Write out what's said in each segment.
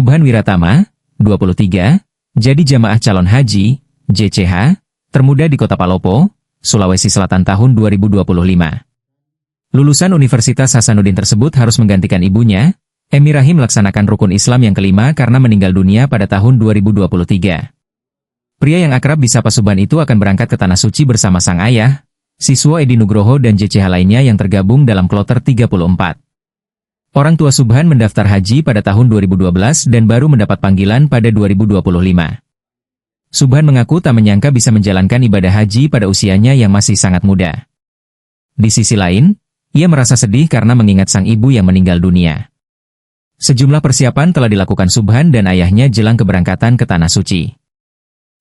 Subhan Wiratama, 23, jadi jamaah calon haji, JCH, termuda di Kota Palopo, Sulawesi Selatan tahun 2025. Lulusan Universitas Hasanuddin tersebut harus menggantikan ibunya, Emi Rahim melaksanakan rukun Islam yang kelima karena meninggal dunia pada tahun 2023. Pria yang akrab disapa Subhan itu akan berangkat ke Tanah Suci bersama sang ayah, siswa Edi Nugroho dan JCH lainnya yang tergabung dalam kloter 34. Orang tua Subhan mendaftar haji pada tahun 2012 dan baru mendapat panggilan pada 2025. Subhan mengaku tak menyangka bisa menjalankan ibadah haji pada usianya yang masih sangat muda. Di sisi lain, ia merasa sedih karena mengingat sang ibu yang meninggal dunia. Sejumlah persiapan telah dilakukan Subhan dan ayahnya jelang keberangkatan ke Tanah Suci.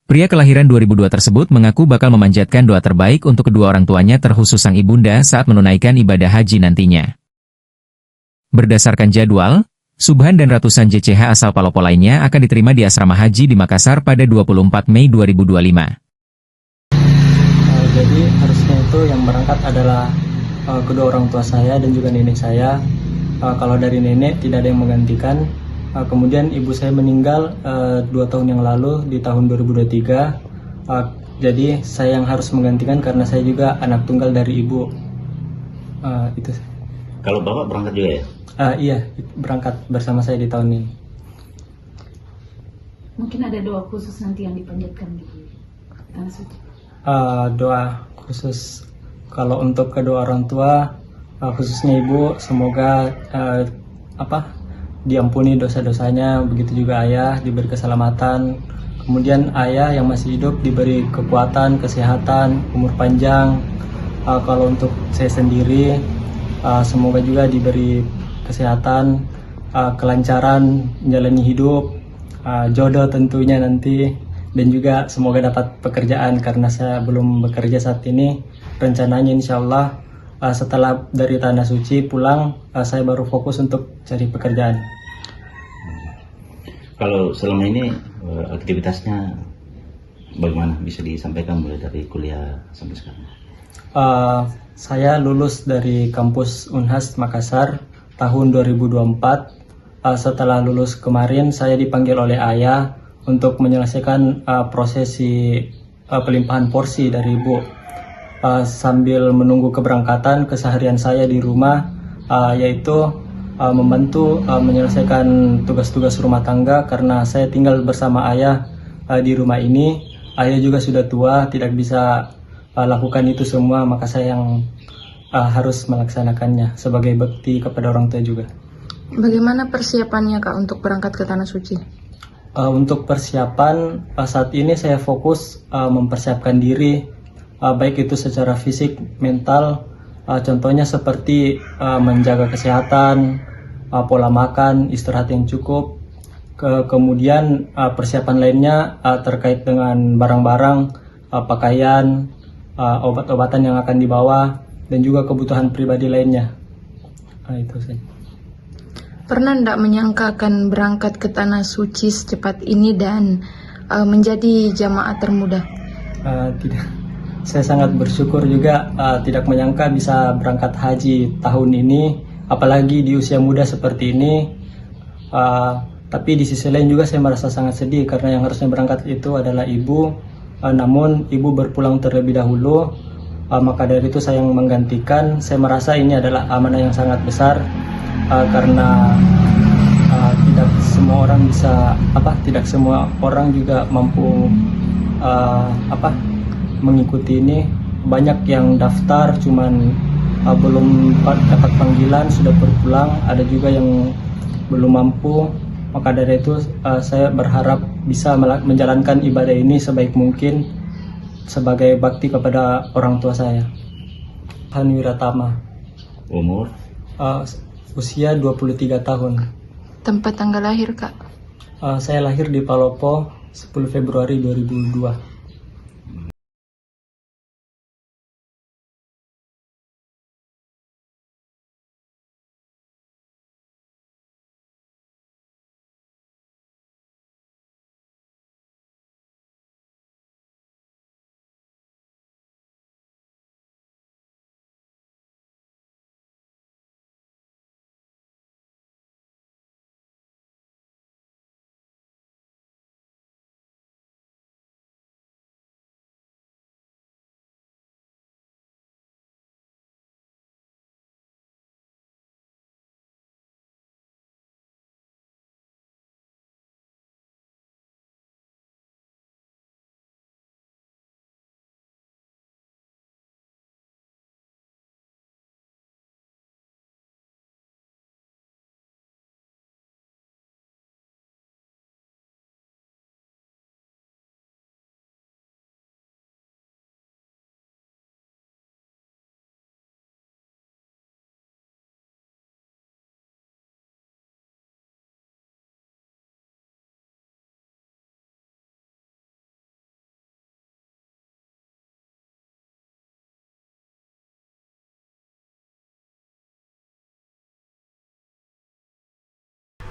Pria kelahiran 2002 tersebut mengaku bakal memanjatkan doa terbaik untuk kedua orang tuanya terkhusus sang ibunda saat menunaikan ibadah haji nantinya. Berdasarkan jadwal, Subhan dan ratusan JCH asal Palopo lainnya akan diterima di asrama haji di Makassar pada 24 Mei 2025. Jadi harusnya itu yang berangkat adalah kedua orang tua saya dan juga nenek saya. Kalau dari nenek tidak ada yang menggantikan. Kemudian ibu saya meninggal 2 tahun yang lalu di tahun 2023. Jadi saya yang harus menggantikan karena saya juga anak tunggal dari ibu. Itu. Kalau bapak berangkat juga ya? Iya, berangkat bersama saya di tahun ini. Mungkin ada doa khusus nanti yang dipanjatkan di Tanah Suci. Doa khusus kalau untuk kedua orang tua, khususnya ibu, semoga diampuni dosa-dosanya, begitu juga ayah diberi keselamatan. Kemudian ayah yang masih hidup diberi kekuatan, kesehatan, umur panjang. Kalau untuk saya sendiri, semoga juga diberi kesehatan, kelancaran menjalani hidup, jodoh tentunya nanti, dan juga semoga dapat pekerjaan karena saya belum bekerja saat ini. Rencananya insya Allah setelah dari Tanah Suci pulang, saya baru fokus untuk cari pekerjaan. Kalau selama ini aktivitasnya bagaimana, bisa disampaikan mulai dari kuliah sampai sekarang? Saya lulus dari kampus Unhas Makassar tahun 2024. Setelah lulus kemarin, saya dipanggil oleh ayah untuk menyelesaikan prosesi pelimpahan porsi dari ibu. Sambil menunggu keberangkatan, keseharian saya di rumah yaitu membantu menyelesaikan tugas-tugas rumah tangga karena saya tinggal bersama ayah di rumah ini. Ayah juga sudah tua, tidak bisa lakukan itu semua, maka saya yang harus melaksanakannya sebagai bakti kepada orang tua juga. Bagaimana persiapannya Kak untuk berangkat ke Tanah Suci? Untuk persiapan saat ini saya fokus mempersiapkan diri, baik itu secara fisik, mental, contohnya seperti menjaga kesehatan, pola makan, istirahat yang cukup. Kemudian persiapan lainnya terkait dengan barang-barang, pakaian, obat-obatan yang akan dibawa, dan juga kebutuhan pribadi lainnya. Itu saja. Pernah tidak menyangka akan berangkat ke Tanah Suci secepat ini dan menjadi jamaah termuda? Tidak. Saya sangat bersyukur juga, tidak menyangka bisa berangkat haji tahun ini, apalagi di usia muda seperti ini. Tapi di sisi lain juga saya merasa sangat sedih karena yang harusnya berangkat itu adalah ibu, namun ibu berpulang terlebih dahulu. Maka dari itu saya yang menggantikan. Saya merasa ini adalah amanah yang sangat besar, karena tidak semua orang bisa tidak semua orang juga mampu mengikuti ini. Banyak yang daftar cuman belum dapat panggilan, sudah berpulang. Ada juga yang belum mampu. Maka dari itu saya berharap bisa menjalankan ibadah ini sebaik mungkin sebagai bakti kepada orang tua saya. Subhan Wiratama. Umur? Usia 23 tahun. Tempat tanggal lahir Kak? Saya lahir di Palopo 10 Februari 2002.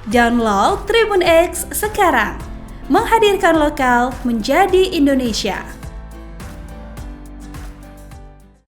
Download Tribun X sekarang. Menghadirkan lokal menjadi Indonesia.